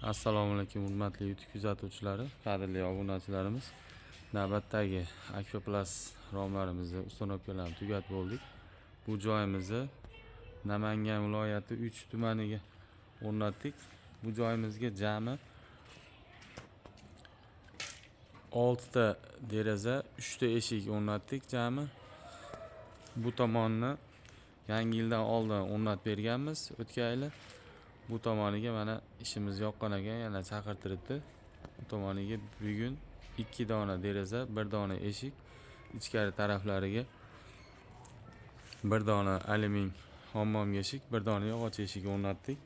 Assalomu alaykum hurmatli YouTube kuzatuvchilari, qadrli obunachilarimiz. Navbatdagi Akvaplus romlarimizni uстановkalarni tugatib bo'ldik. Bu joyimizni Namangan viloyati 3 tumaniga o'rnatdik. Bu joyimizga jami 6 ta deraza, 3 ta eshik o'rnatdik jami. Bu tomonni yangi yildan oldin o'rnatib berganmiz o'tgan yili. Bu tomoniga mana ishimiz yoqqan ekan, yana chaqirtiribdi. Bu tomoniga bugun 2 dona deraza, 1 dona eshik, ichkari taraflariga 1 dona alyumin hammom eshik, 1 dona yog'och eshik o'rnatdik.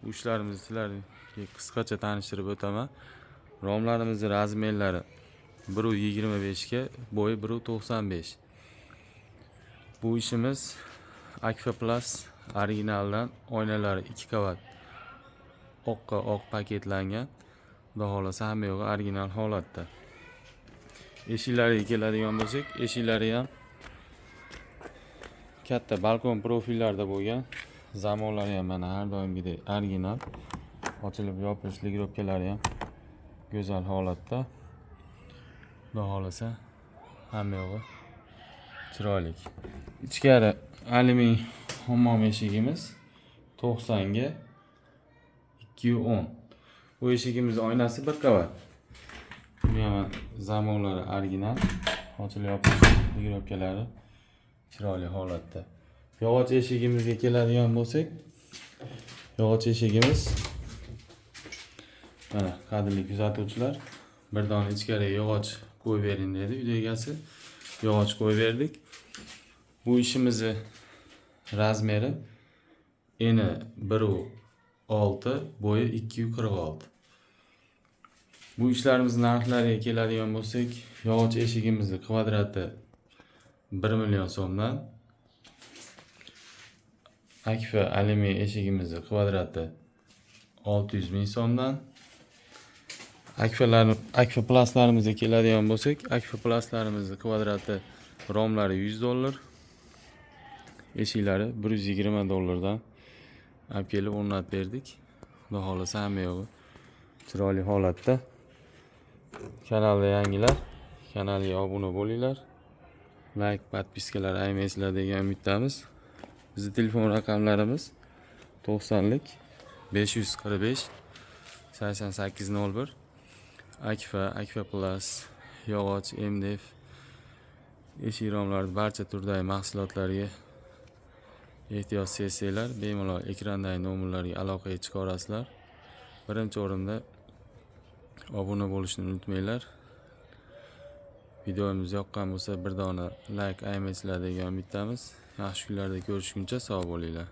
Bu ishlarimizni sizlarga qisqacha tanishtirib o'taman. Romlarimizning razmerlari 1.25 ga, bo'yi 1.95. Bu ishimiz Akvaplus originaldan oynalari 2 qavat oqqa oq paketlangan. Xudo xolasa hamma yo'g'i original holatda. Eshiklariga keladigan bo'lsak, eshiklari ham katta balkon profillarda bo'lgan. Zamonlari ham mana har doimgidek original. Ochilib yopish ligirovkalari ham go'zal holatda. Xudo xolasa hamma yo'g'i chiroyli. Ichkari alyumin hammom eshigimiz 90 ga 210. Bu eshigimiz oynasi 1 qavat. Bu ham zamonlari original. Ochilib yopish ligirovkalari chiroyli holatda. Yog'och eshigimizga keladigan bo'lsak, yog'och eshigimiz mana qadrli kuzatuvchilar, 1 dona ichkariga yog'och qo'yib bering dedi uy egasi. Yog'och qo'yib berdik. Bu ishimizni razmeri eni 1.6, bo'yi 2.46. Bu ishlarimiz narxlariga keladigan bo'lsak, yog'och eshigimizni kvadrati 1 million so'mdan, Akfa alyumin eshigimizni kvadrati 600 ming so'mdan, Akvaplaslarimizga keladigan bo'lsak, Akvaplaslarimizning kvadrati romlari $100, eshiklari $120 dan olib kelib o'rnatib berdik. Xudo xolasa hamma yo'g'i chiroyli holatda. Kanalda yangilar, kanalga obuna bo'linglar. Like, podpiskalar aymaysizlar degan umiddamiz. Bizning telefon raqamlarimiz 90lik 545 8801. Akfa, Akvaplus, yog'och, MDF, eshik romlari barcha turdagi mahsulotlarga ehtiyoj sezsanglar, bemalol ekrandagi nomerlarga aloqaga chiqa olasizlar. Birinchi o'rinda obuna bo'lishni unutmanglar. Videomiz yoqqan bo'lsa 1 dona like aymaysizlar degan umiddamiz. Yaxshi kunlarda ko'rishguncha sog' bo'linglar.